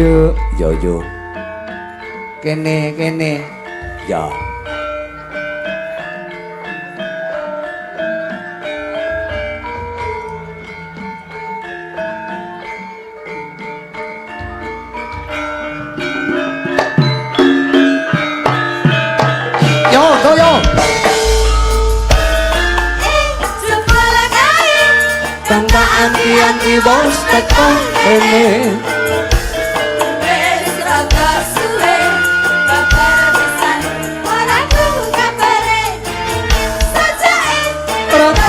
Duh, yo. Kene. Ya. Yo. Tanpa anti bos teko ini.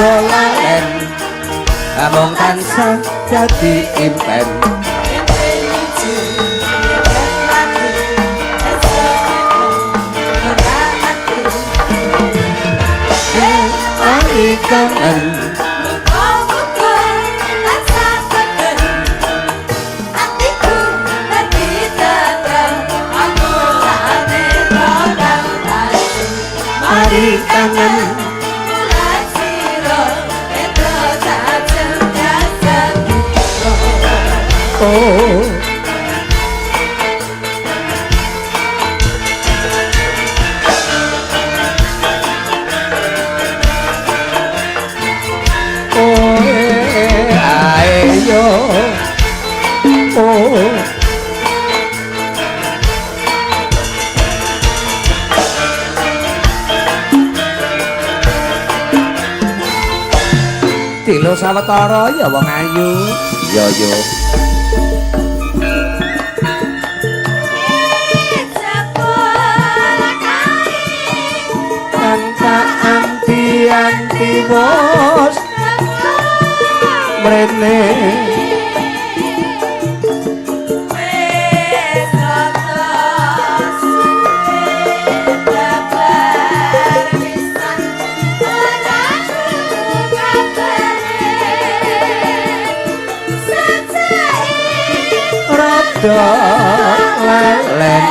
Rolalen among tansah dadi impen ari kangen ari kangen Tilo sawetara ya wong ayu. Yo. Tanpa anti bos mrene lelen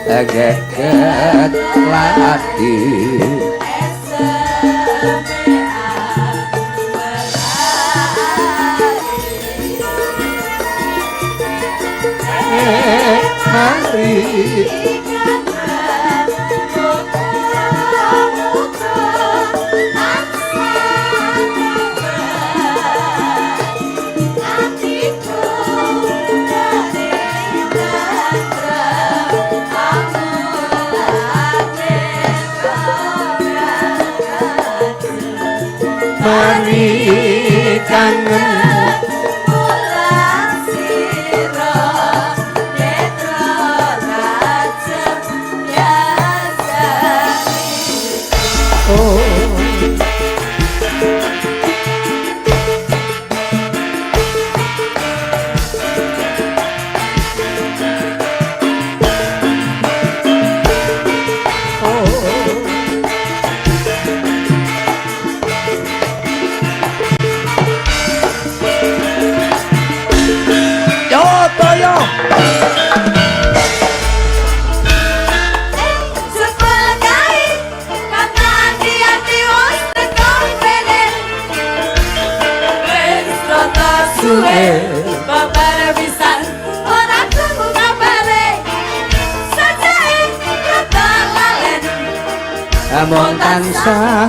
geget lagi mari kangen ulang siro netro tajem biasa Babar pisan ora tunggu kabare sajake rada lalen amon tansah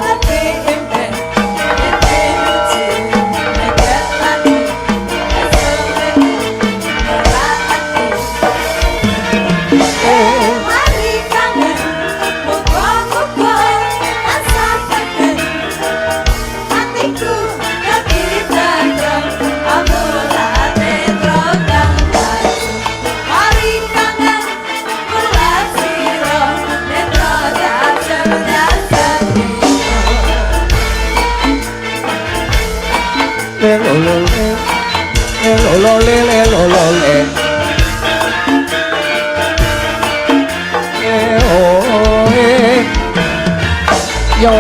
yo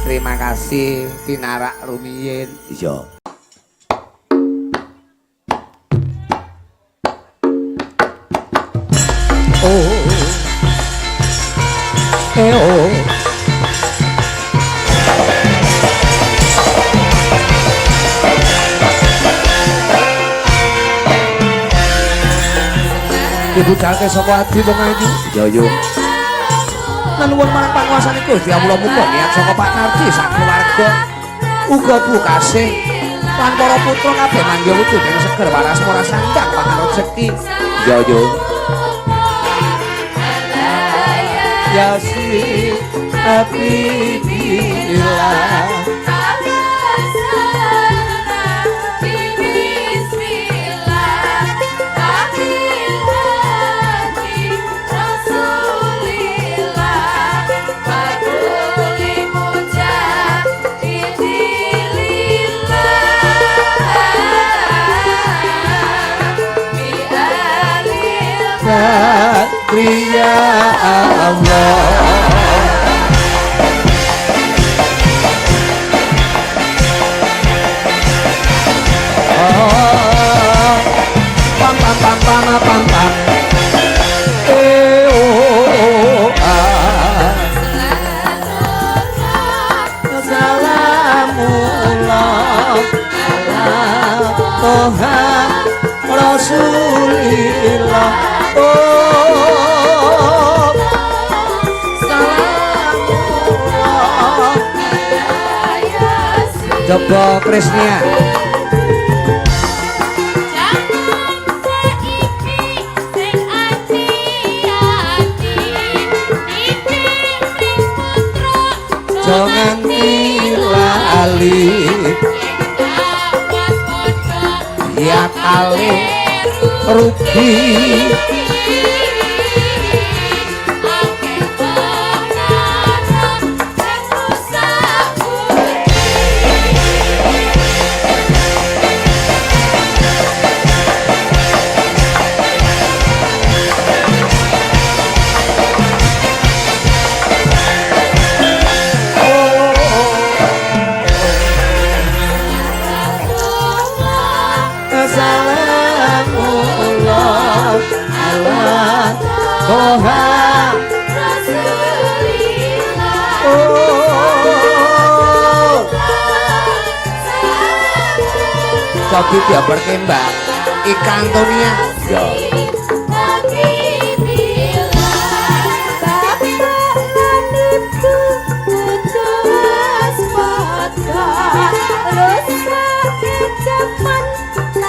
terima kasih tinarak rumiyin. Iya. Oh. Oh. Ibu jalke saka ati wong ayu. Iya yo. Nuwun marang panguwasane Gusti Allah muga niat saka Pak Nardi sak keluarga uga bukase lan para putra kabeh mangga wujuding seger waras ora sandang pangan rezeki. Iya yo. Ya si api bila Satria Allah pam pam pam pam pam pam salamullah ala Toha Rasulillah. Oh, salamullah. Coba Krisnia. Jangan dilali ya kali rugi Toha Rasulillah. Oh, kopi diabarke Mbak Ika Antonia. Ya.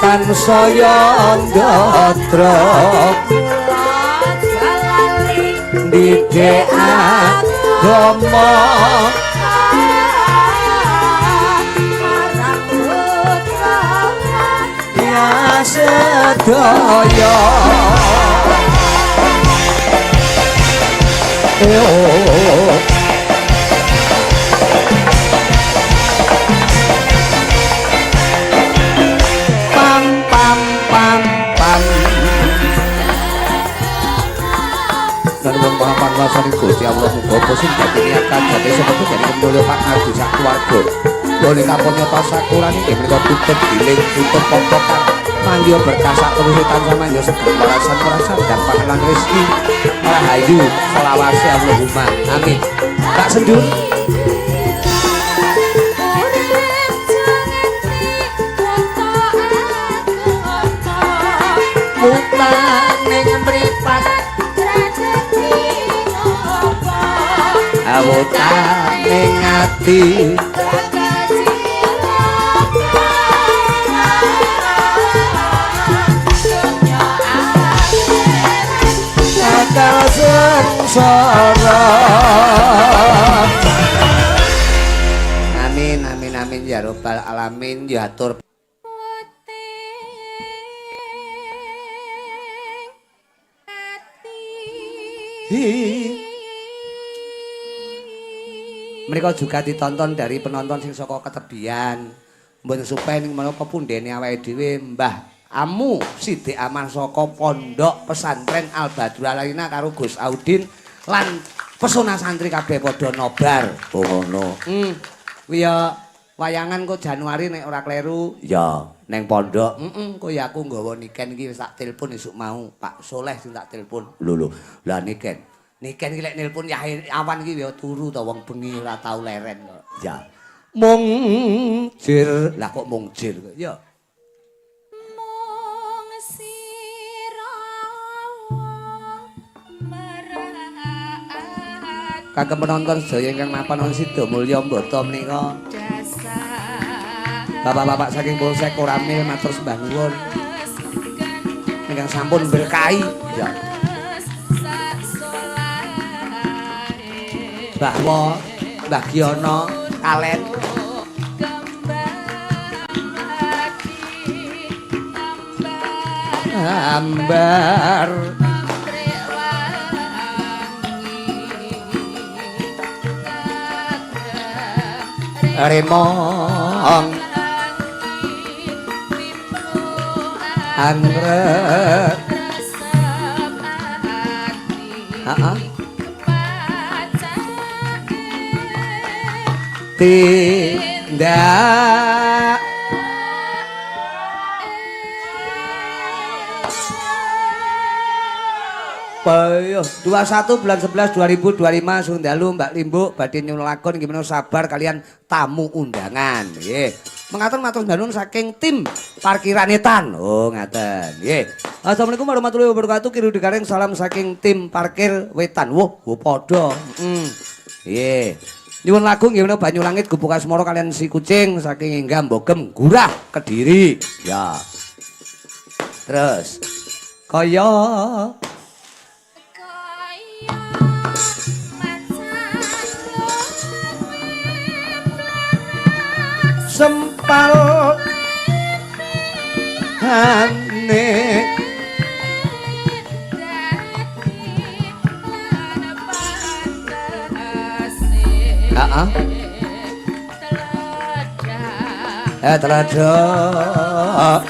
Tansaya ndatra didik agama ya sedaya pam pam pam pam. Dan wong papan wasani Gusti Allah muga sing dadi niatan dadi semoga dadi kemulya Pak Nardi sak keluarga. Boleh kapunyata sakurane nggih menika tutup giling tutup pokokan mangga berkah sak kerusitan sama yo segel warasan warasan dan panganan rezeki rahayu selawase Allahumma amin. Kak Sendur ning mripat awutan ning ati akal sengsara. Amin amin amin ya rabbal alamin ya atur. Mereka juga ditonton dari penonton sing saka ketebian. Mboten supaya ning menapa pundhene awake dhewe Mbah Amu Sidik Aman saka Pondok Pesantren Al Badrul Alaina karo Gus Audin lan pesona santri kabeh padha nobar. Oh ngono. Kuwi ya wayangan kok Januari nek ora kleru. Ya, neng pondok. Kok ya aku nggawa Niken iki wis tak telepon esuk mau. Pak Soleh sing tak telepon. Lho. Lah Niken. Niken iki lek nelpon ya awan iki ya turu ta wong bengi ora tau leren kok. Ya. Mung jir. Lah kok mung jir kok. Ya. Kagem penonton sedaya ingkang mapan Sida Mulya Mbata menika. Bapak-bapak saking Polsek Koramil matur sembah nuwun. Ingkang sampun berkahi. Ya. Bahwa Mbah Giyana kalen ambar remong anggrek tindak Payuh 21 bulan 11 2025 Sundalu Mbak Limbuk badhe nyuwun gimana sabar kalian tamu undangan nggih. Mengatur matur danun saking tim parkiran Etan. Oh ngaten nggih. Assalamualaikum warahmatullahi wabarakatuh. Kiru dikareng salam saking tim parkir Wetan. Woh padha. Nggih. Nyuwun lagu nggih menawa Banyu Langit Gubuk Asmara kalian si kucing saking Enggam Bogem Gurah Kediri. Ya. Terus kaya sempal hane Teladak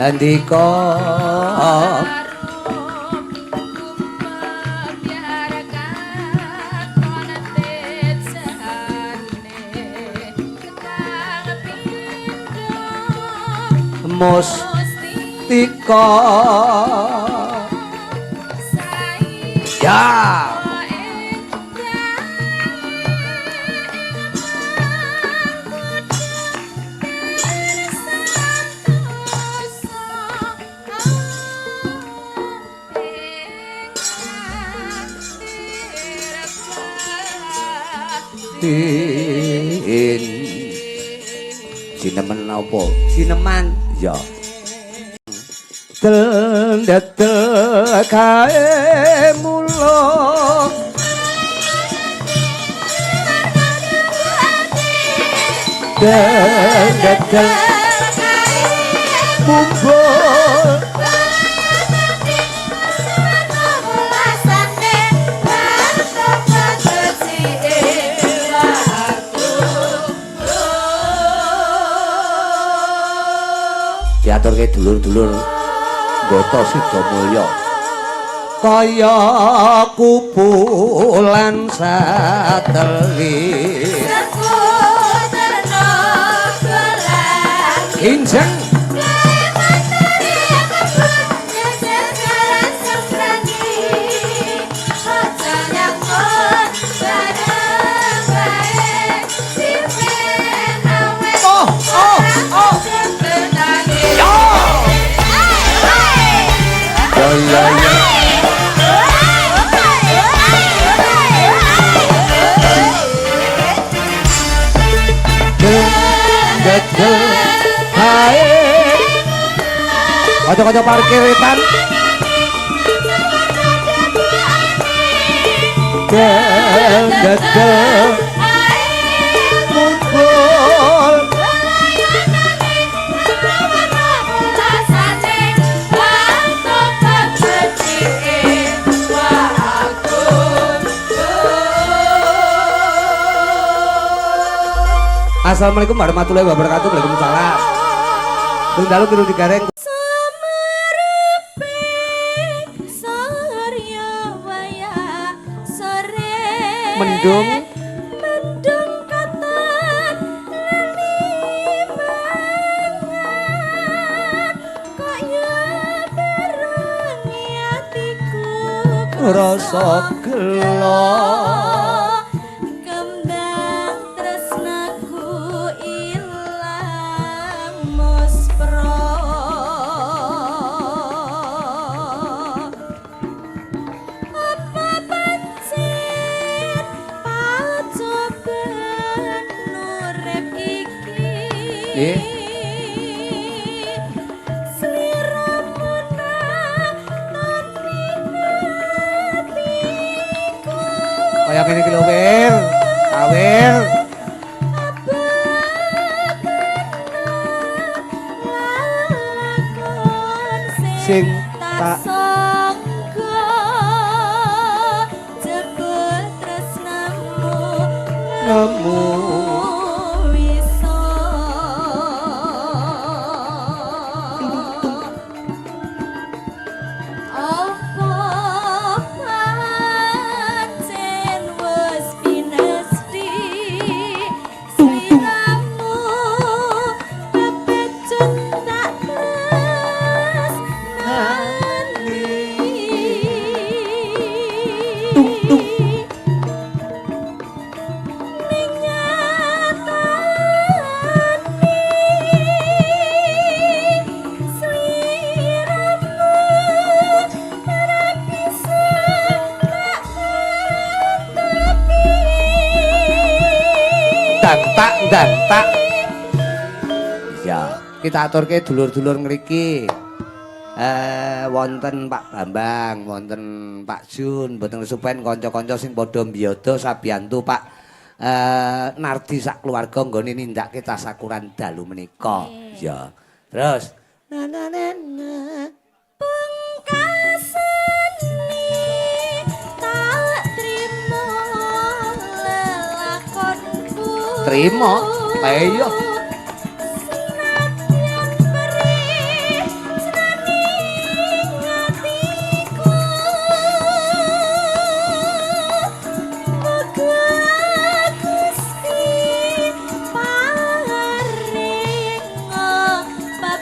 Andika Mustika ya Sineman apa? Sineman. Ya. Dendek kae mulo. Dendek mumbul. Diaturke dulur-dulur Gota Sida Mulya kaya kupulan sateli injeng Kaca-kaca parkir Wetan Gedeg mumpul Assalamualaikum warahmatullahi wabarakatuh. Waalaikumsalam. Tunggu kiru digareng. mendung mendung katon lalimangan kok ya berengi atiku rasa gelo kembang tresnaku ilang muspro apa pancen pacoban urip iki sliramu nang hatiku kaya ngene iki lho Wir Kawir sing tak sangka jebul tresnamu nemu bisa apa pancen wis pinesti sliramu kepecut tak terus dantak Ya, kita aturke dulur-dulur ngriki wonten Pak Bambang wonten Pak Jun mboten kesupen kanca-kanca sing padha mbiyada sabiyantu Pak Nardi sak keluarga nggone nindakke tasakuran dalu menika ya. terus pungkasane tak trimo lelakonku Trimo? Lah iya. senadyan perih senaning atiku muga Gusti paring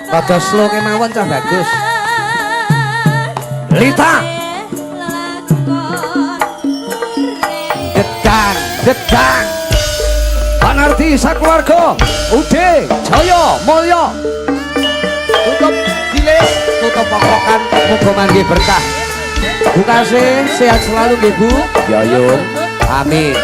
Rada slow kemawon cah bagus. Lita. Gedang Pak Nardi sakeluarga Ude Jaya Mulya tutup dilis tutup pokokan muga mangke berkah Bu Kasih sehat selalu nggih Bu Ya Yung. amin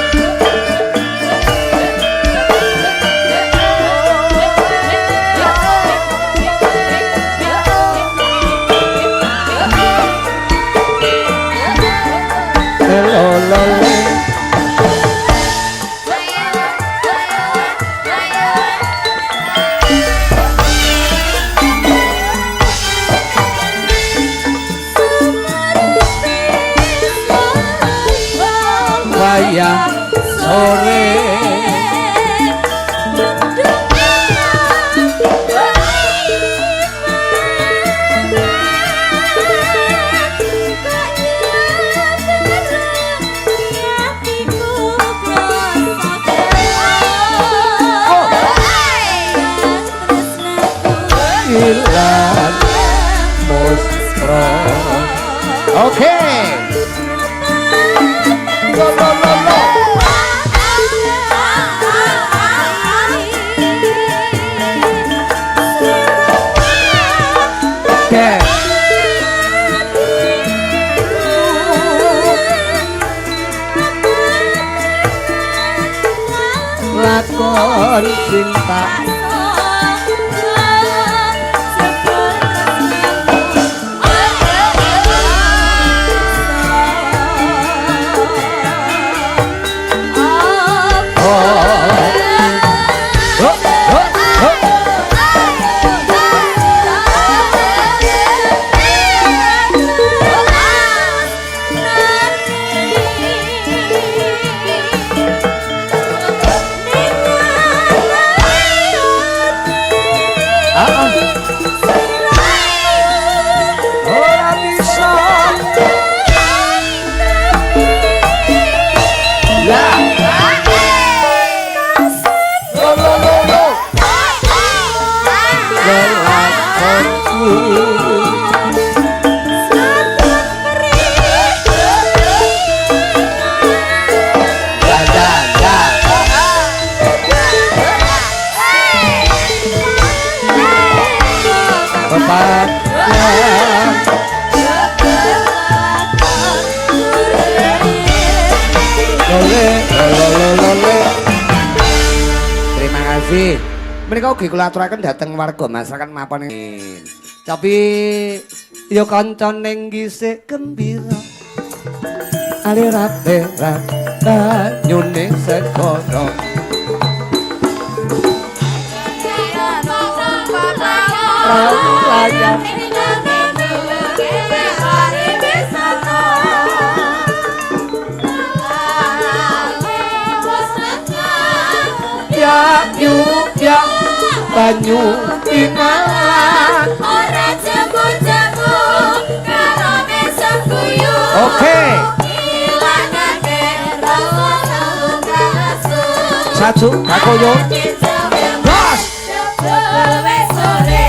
wayah sore ilang muspro oke lo lakon cinta Terima kasih. Menika ugi kula aturaken dhateng warga masyarakat mapan. Tapi ya kanca ning gisik gembira. Alira-pera banyune segara. Layang ya banyu inalan ora jemu-jemu karo mesem guyu. Oke. Ilangake rasa gasu. Satu kakoyo. Bos. Wes sore.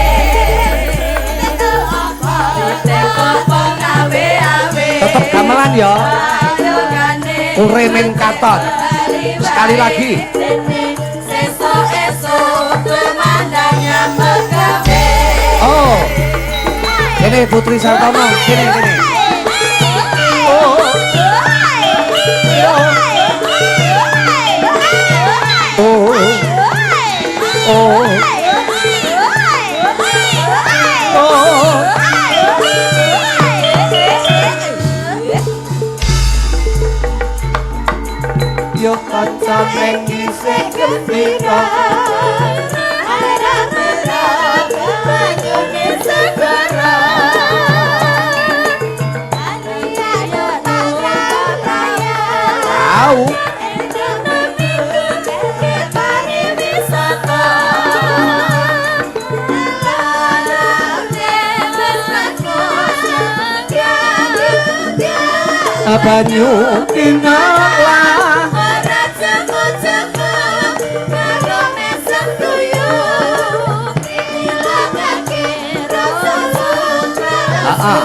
Tekel apa? Tekel apa gawe-awe. Tetep gamelan ya. Ayo gane. Uremen katon. Sekali lagi. Esok-esok pemandangnya pegawe. Oh. Ini Putri Sartono, sini. Oh. Yo kanca ning gisik gembira. Au. Banyu inalah ora jemu-jemu karo mesem guyu. Ilangake rasa Heeh.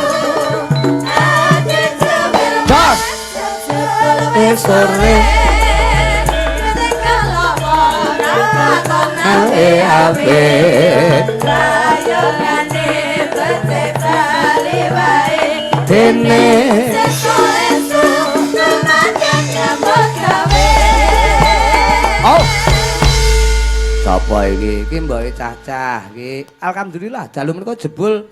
Bos. Sore awe dene oh sapa iki mbok cacah iki alhamdulillah dalu menika jebul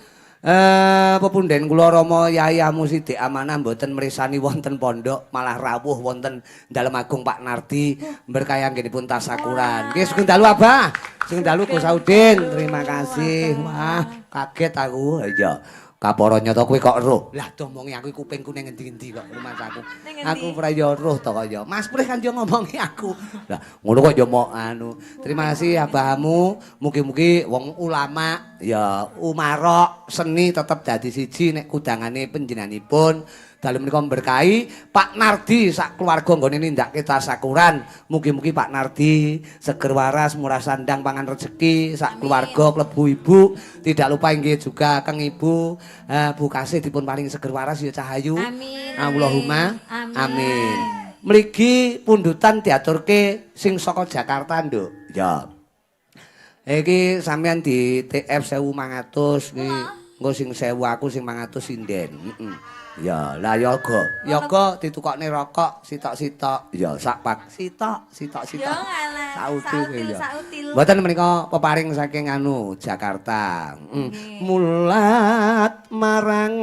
pepunden kula Rama Yai Amusidi Amanah mboten mresani wonten pondok malah rawuh wonten dalem Agung Pak Nardi berkah anggenipun tasakuran. Nggih sugeng dalu Abah. Sugeng dalu Gus Saudin. Terima kasih. Wah, kaget aku. Iya. Kapara nyata kowe kok roh. Lah domongi aku kupingku ning endi-endi kok rumah aku. Aku ora ya roh to kaya. Mas Pris kan yo ngomongi aku. Lah ngono kok yo mok anu. Terima kasih abahmu. Mugi-mugi wong ulama ya umarok seni tetep dadi siji nek kudangane panjenenganipun. Dalem menika berkahi Pak Nardi sak keluarga nggone nindakake tasakuran. Mugi-mugi Pak Nardi seger waras, murah sandang, pangan rezeki sak keluarga klebu ibu. Tidak lupa inggih juga Kang Ibu Bu Kasih dipun paring seger waras ya Cahayu. Amin. Allahumma amin. Mligi pundutan diaturke sing saka Jakarta, Nduk. Ya. Iki sampean di TF 1500 iki engko sing 1000 aku sing 500 sinden. Ya, lah yoga. Yoga ditukokne rokok sitok-sitok. Ya, sak pak sitok. Ya ngalah. Sautil ya. Sautil. Mboten menika peparing saking anu Jakarta. Mulat marang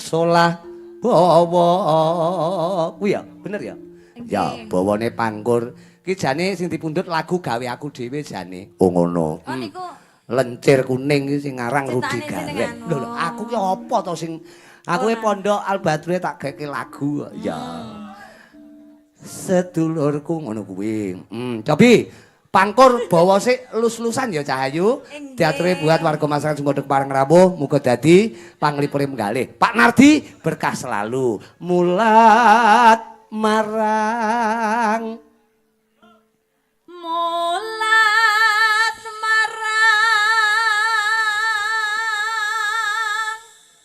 solah bawa. Kuwi ya, bener ya? Ya, bawane pangkur. Ki jane sing dipundhut lagu gawe aku dhewe jane. Oh ngono. Oh niku Lencir kuning iki sing aran Rudi Critane Gale. jenengan. Lho, aku ki apa to sing aku pondok Albatru tak geke lagu kok. Ya. Sedulurku ngono kuwi. Cobi pangkur bawa sik lus-lusan ya Cahayu. Diaturi buat warga masyarakat Sumodeg Parang Rawuh muga dadi panglipure menggalih. Pak Nardi berkah selalu. Mulat marang mulat marang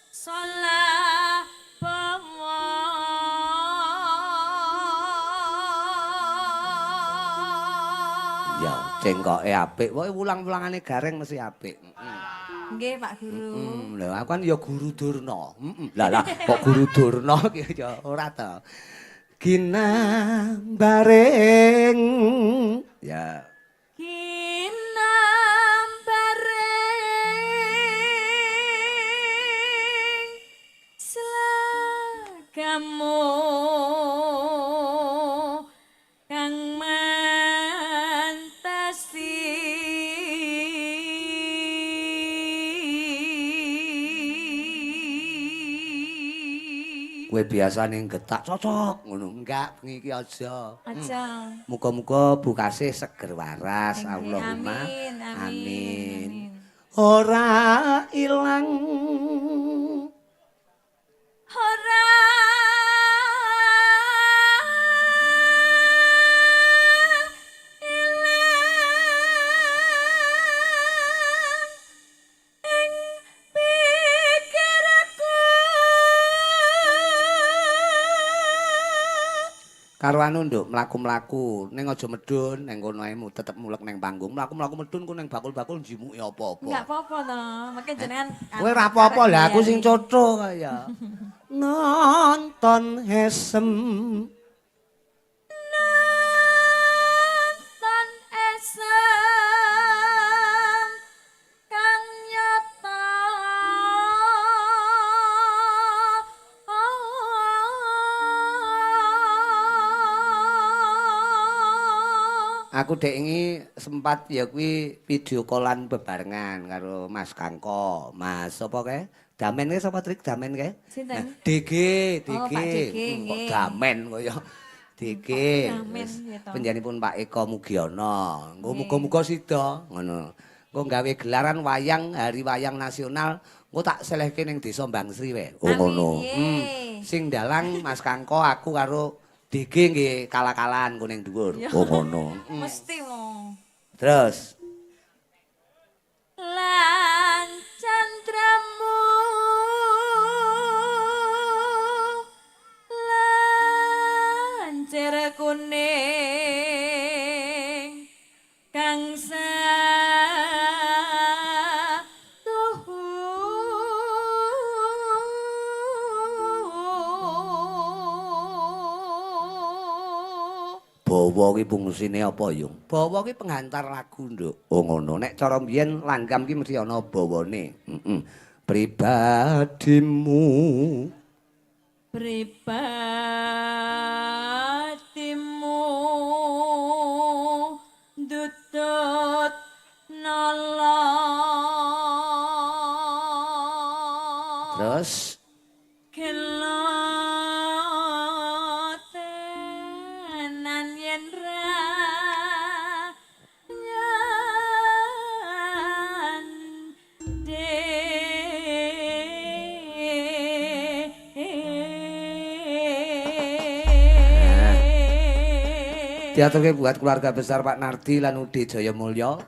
solah ya cengkoke apik. Pokoke wulang-wulangane gareng mesti apik. Nggih, Pak Guru. Lho aku kan ya Guru Durna. Lah kok Guru Durna ki ya ora to. Ginang bareng ya Kinam bareng selagamu kang mantasi kowe biasane getak cocok ngono enggak bengi iki aja. aja. Muga-muga bukasih seger waras Allahumma Amin, amin, amin. amin. Ora ilang Ora ilang ing pikirku karo anu nduk mlaku-mlaku ning aja medun ning kono ae tetep mulek ning panggung mlaku-mlaku medun ku ning bakul-bakul njimuki apa-apa. enggak apa-apa to. Mungkin jenengan Kowe ora apa-apa lah aku sing cotho kaya. Nonton hesem nonton esem kang nyata aku dek ini sempat ya kuwi video callan bebarengan karo Mas Kangko. Mas apa kae? Damen kae sapa trik damen kae? Sinten? DG, Oh, Pak DG, Kok nggih. damen kaya DG. Damen, Wis, gitu. Panjenenganipun Pak Eko Mugiono. Engko muga-muga sida ngono. Engko gawe gelaran wayang Hari Wayang Nasional. Engko tak selehke ning Desa Bangsri wae. Oh Amin, ngono. ye. Sing dalang Mas Kangko aku karo DG nggih kalah-kalahan kuning dhuwur. Ya. Oh ngono. Mesti wong. Terus Lan candramu lancir kuning kang satuhu bawa ki fungsine apa, Yung? Bawa ki penghantar lagu, Nduk. Oh ngono. Nek cara mbiyen langgam ki mesti ana bawane. Pribadimu. pribadimu dutut nolong Terus kelotenan yen ra diaturke buat keluarga besar Pak Nardi lan Udi Jayamulya.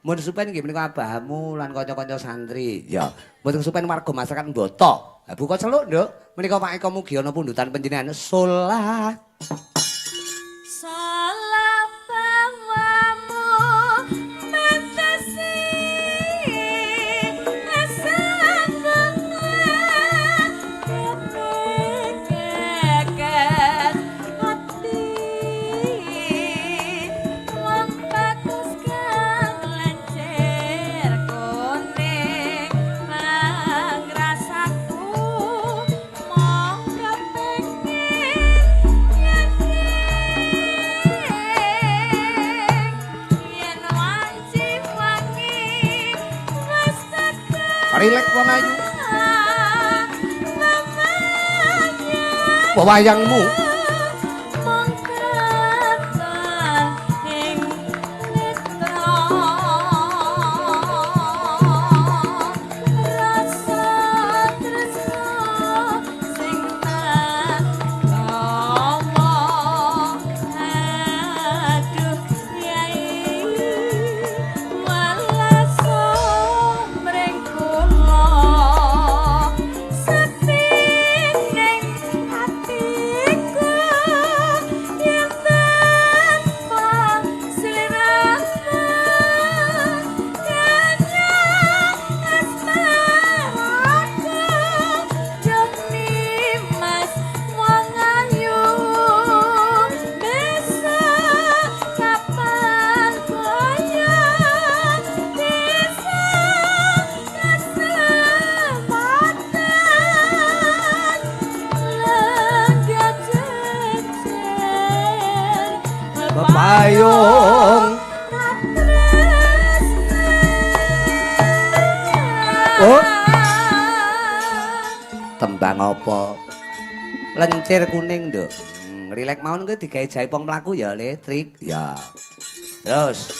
Mun supen nggih menika abahamu lan kanca-kanca santri. Ya, mboten supen warga masyarakat Mboto. Lah buka celuk, Nduk. Menika Pak Eko Mugiono pundutan panjenengan salat. salah bawamu mentesi kepekekan hati wong bagus kang lencer kuning mangrasaku mong kepengin yen wanci wangi wis tekan Rilek wong ayu. mamanya Wayangmu. mong katon ing netra rasa tresno sing tak ngomong aduh yai walas somring kula sepi ning atiku gayung. Oh, tembang apa? Lencir kuning, Nduk. Rilek mawon kuwi digawe jaipong mlaku ya, Trik. Ya. Terus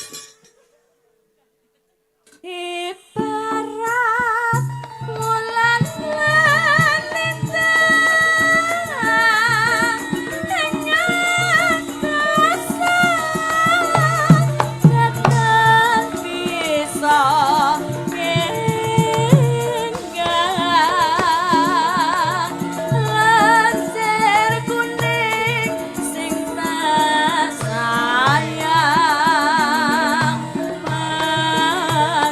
Ibarat wulan wanita dengan dosa datang bisa hingga lancir kuning sing tak sayang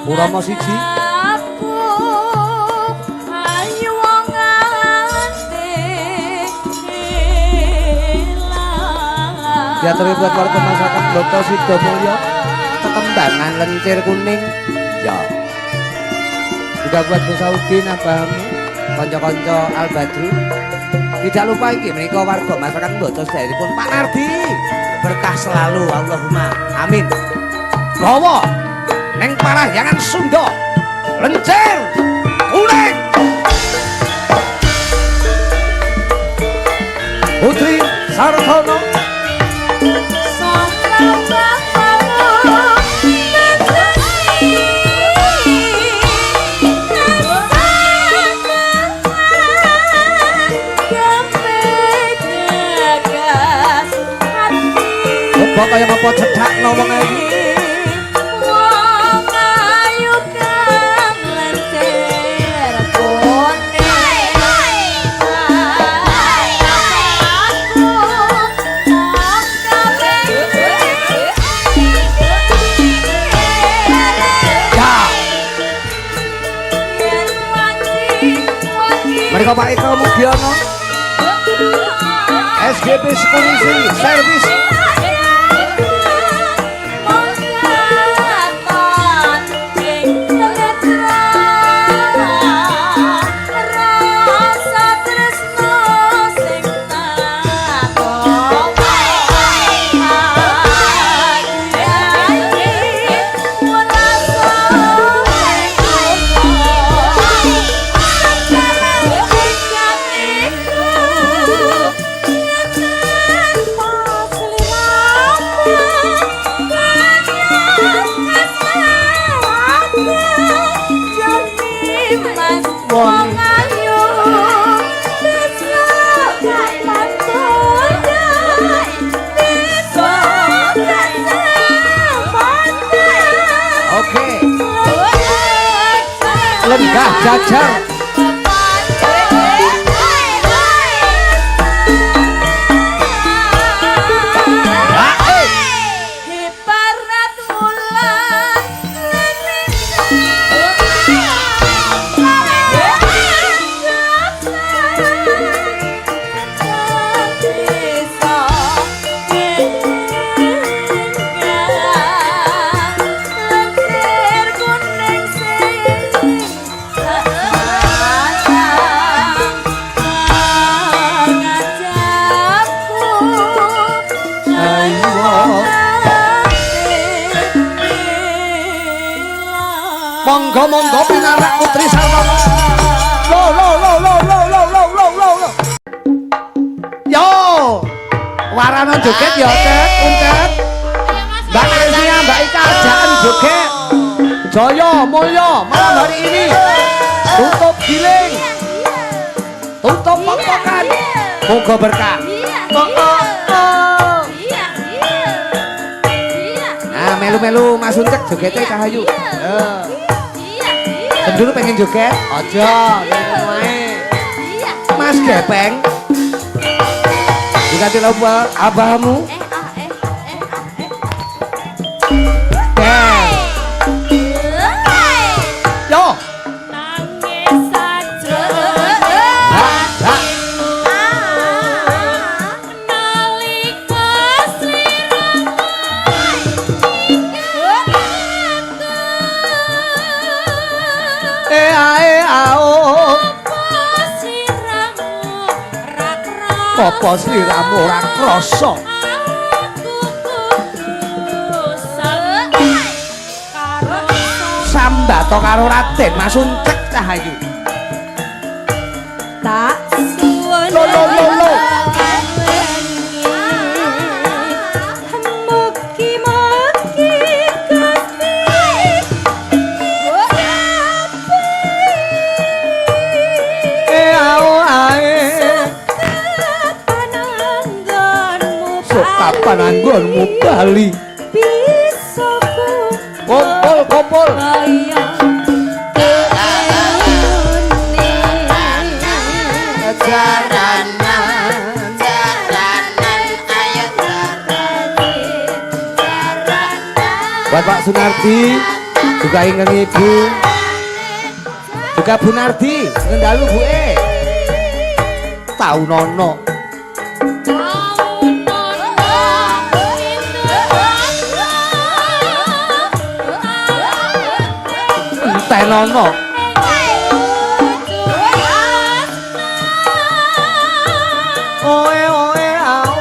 Purama siji. Aku ayu wong antik ilang. Diaturi buat warga masyarakat Bloto Sidomulyo Tetembangan lencir kuning. Ya. Juga buat Kusaudin abamu, kanca-kanca Al Badru. Tidak lupa iki menika warga masyarakat Bloto sedheripun Pak Nardi. Berkah selalu Allahumma. Amin. Gawa neng Parahyangan Sunda. Lencir kuning. Putri Sartono kok kaya apa cedak ngomong iki. Wong ayu kang lencir kuning. Mereka Pak Eko Mugiono SGP Sekurisi Servis lenggah jajar. Ibarat wulan Monggo pinarak Putri Sartono. Lo. Yo, warana joget ya, Tet, Untet. Mbak Krisnia, Mbak Ika ajaan joget. Jaya, Mulya, malam hari ini tutup giling, tutup pokpokan. Moga berkah. Nah, melu-melu Mas Untet jogetnya Cahayu. Dulu pengen joget? Aja, Mas Gepeng. Juga tidak lupa abahmu. Yo. nangis saja. Apa sliramu ora krasa? Sembata karo Raden Mas Uncek Cahayu. Tak suwun Lo. mugi-mugi Gusti pananggonmu Sok kapan anggonmu bali? bisa ku Kopol. kaya Buat Pak Sunardi, juga ingin Ibu, juga Bu Nardi, ngendalu Bu tahu nono. Entah nono. Oe au.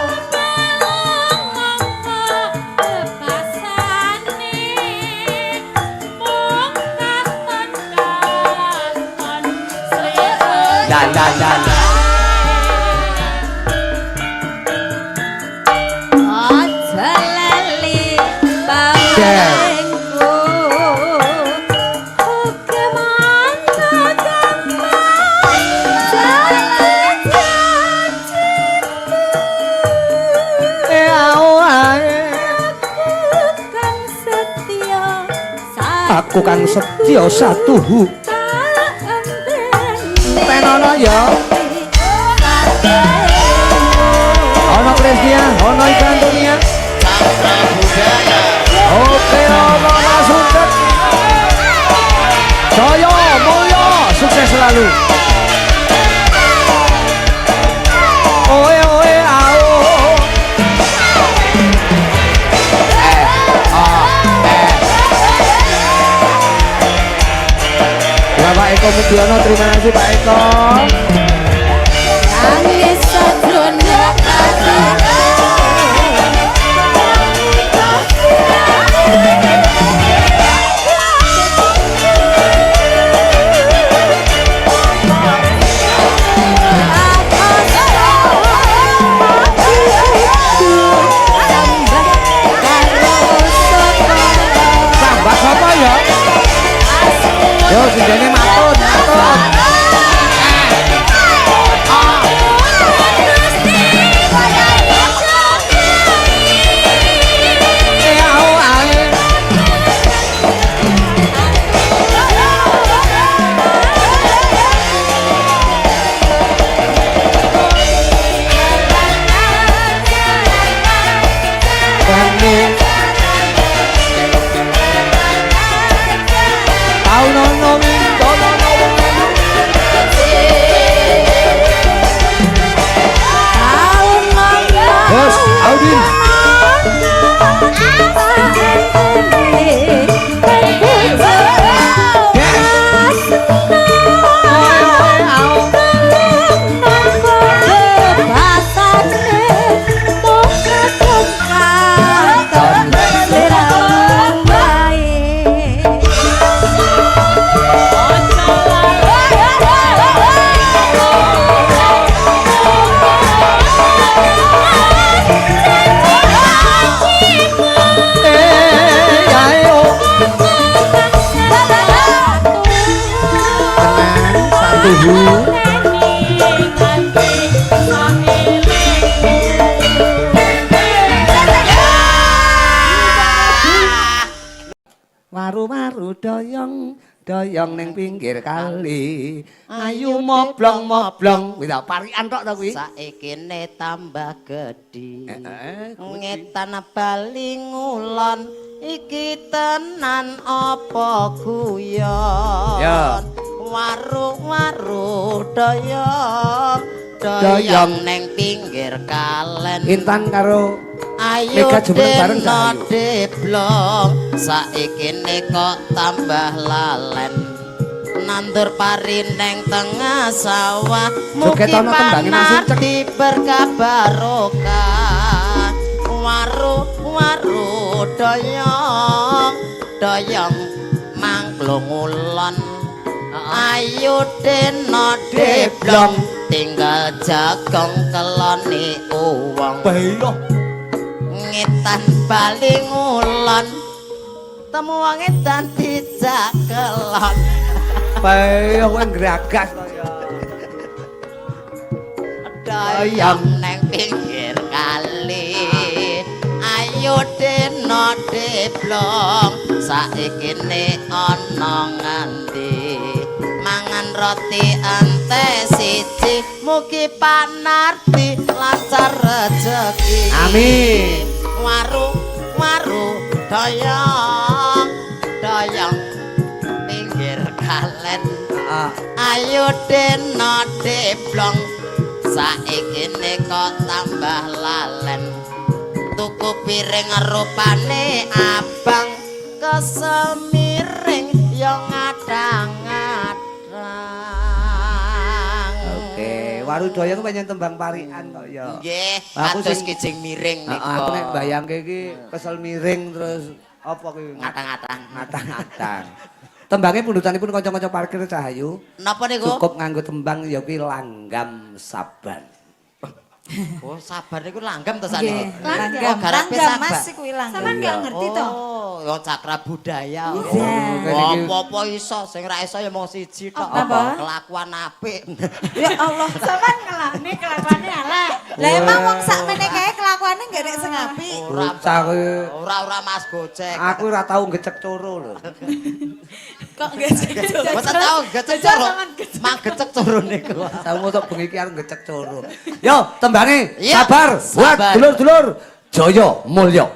Dan. Aja lali pangku Aku kang setya satuhu. Penono ya. Ono Kresnia, ono Ibu Antonia. Oke, ono Mas Uncek. Jaya, mulya, sukses selalu. Oe au. Bapak Eko Mugiono, terima kasih Pak Eko. nangis sadrono Tambah apa ya? Yo, sinjane matun. Bos, Audin. Waru-waru doyong ning pinggir kali. Ayu moblong. Wis parikan tok ta kuwi. Saikine tambah gedhi. Ngetan bali ngulon iki tenan apa guyon. Ya. Waru-waru doyong ning pinggir kalen. Intan karo Ayo Mega jumeneng bareng deno Cahayu. deblong saikine kok tambah lalen. Nandur pari neng tengah sawah mugi Joget ana tembange Mas Uncek. panati berkah barokah. Waru doyong mangko klungulon ayu dena deblong tinggal jagong keloni uwong Bayo. ngetan bali ngulon temu wong edan dijakelon Bayo kowe ngragas kaya. dayang neng pinggir kali ayo dena deblong saikine ana ngendi mangan roti ante siji mugi panarti lancar rejeki Amin. waru dayang pinggir kalen ayo dena deblong saikine kok tambah lalen tuku piring rupane abang kesemiring yo ngadang-ngadang. Oke, Warudaya ku pancen tembang parikan kok ya. Nggih, Aku kados sing- kijing miring niku. Aku nek bayangke iki kesel miring terus apa kuwi ngadang-ngadang. ngatang-ngatang. Tembangnya pundutanipun kanca-kanca parkir Cahayu. Napa niku? Cukup nganggo tembang ya kuwi langgam saban. Oh, sabar niku langgam to Nggih, sakniki. langgam. Oh, garepe Langgam sabar. Mas kuwi langgam. Sampeyan gak ngerti to? Oh, yo cakra budaya. Iya. Apa-apa iso, sing ra iso ya mung siji tok. Apa? Kelakuan apik. Ya Allah, sampean ngelane kelakuane elek. Lah emang wong sakmene kae kelakuane gak nek sing apik. Bocah kuwi Ora Mas Gojek. aku ora tau ngecek coro lho. Kok gak segitu? Mboten tau gecek coro. Mang gecek coro niku. Tahu ngotok bengi iki arep ngecek coro. Yo, tembangnya Iya, sabar buat sabar. dulur-dulur Jaya Mulya.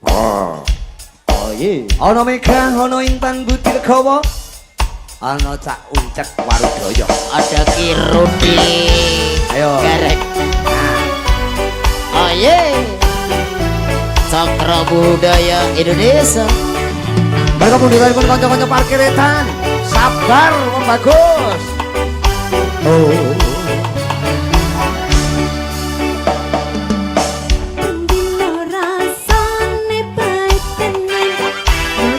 Oh iya. Ana Megah, ana Intan Budi Regawa. Ana Cak Uncek Warudaya. Ada Kirudi. Ayo. Garek. Oh ye. Cakra budaya Indonesia. Mereka pundutanipun kanca-kanca parkir etan. Sabar, wong bagus. Oh. Dino rasane pahit tenan.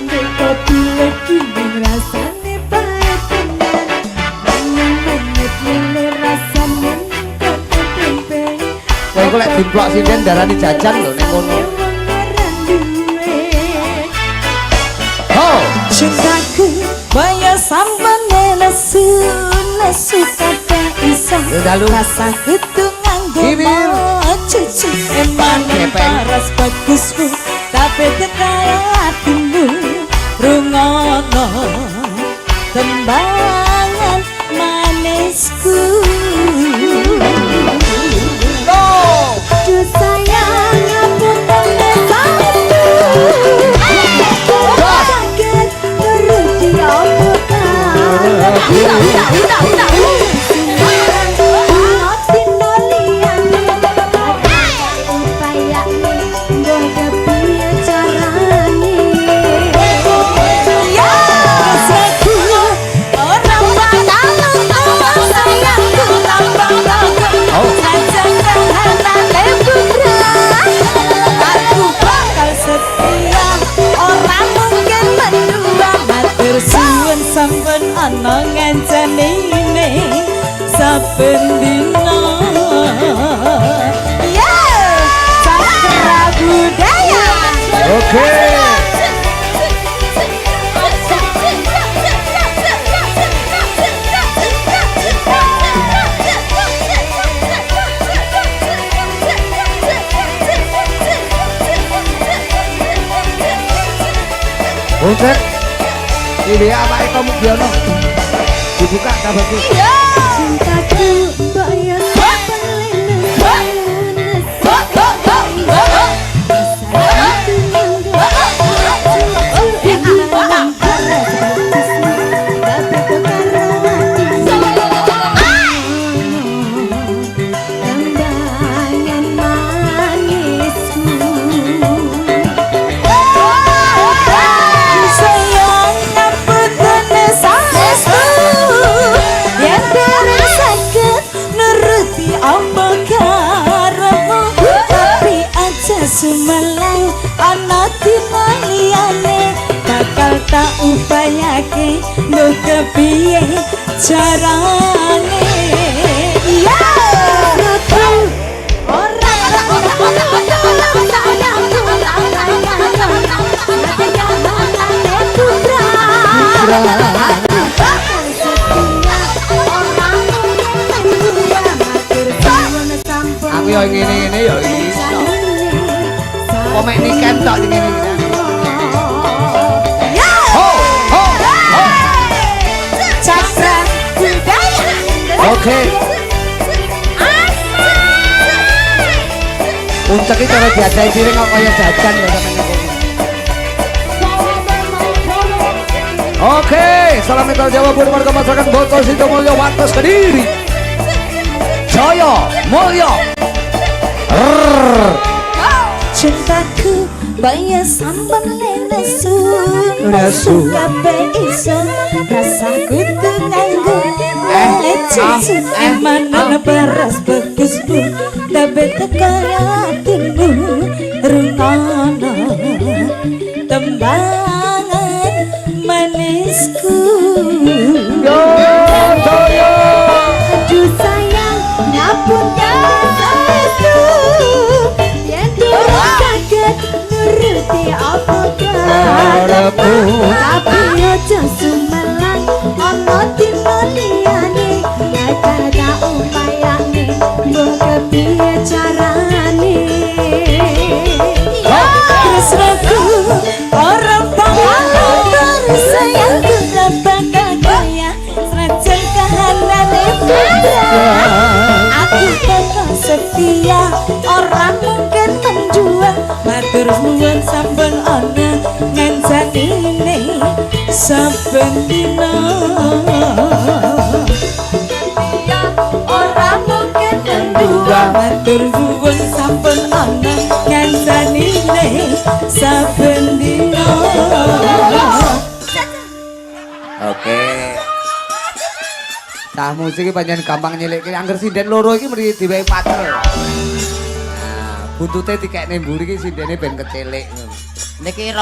Nang kopi lagi rasane pahit tenan. Menit lele rasane kok tempe. Kowe iku lek dimplok sinden darani jajan lho ning kono. Ho, Cintaku baya sambane nesu kata iso Ya, dalu. rasa hitungan Bibir. cuci emang Gepeng. paras bagusmu tapi tekaya hatimu rungono tembangan manisku Duh sayang ampun satu kaget ngerti apa Sampun ana ngancanine saben dina ya cakra budaya oke. Uncek. Ini apa kamu Biono? Dibuka kabarku. cintaku bayar sayang kepiye carane ya Aku yo ngene-ngene yo iso. Komek niken tok ngene-ngene. Ho ho ho. Cakra budaya. Oke. Puncak iki cara diadahi piring kok kaya jajan ya sampeyan. Oke, salam metal Jawa buat warga masyarakat Boto Sidomulyo Wates Kediri. Jaya Mulya. Cintaku bayar sampan lenesu Nesu. Kabeh iso rasaku tuh nganggo cici mana beras bagusmu tapi tekaya hatimu rungono tembangan manisku aduh sayang ngapunten saestu yen kaget nuruti apa karepmu tapi aja sumelang ana dina liyane akan tak upayane mbok kepiye carane tresnaku ora bakal sayangku ora bakal kaya senajan kahanane aku tetap setia orang mungkin menjual matur nuwun sampun ana nganjanine saben dina orang mungkin menjual matur nuwun sampun ana nganjanine saben dina. Oke. Cah musik iki pancen gampang nyelikke angger sinden loro iki mriki diwehi pater. Nah, buntute dikekne mburi iki sindene ben kecelik. Niki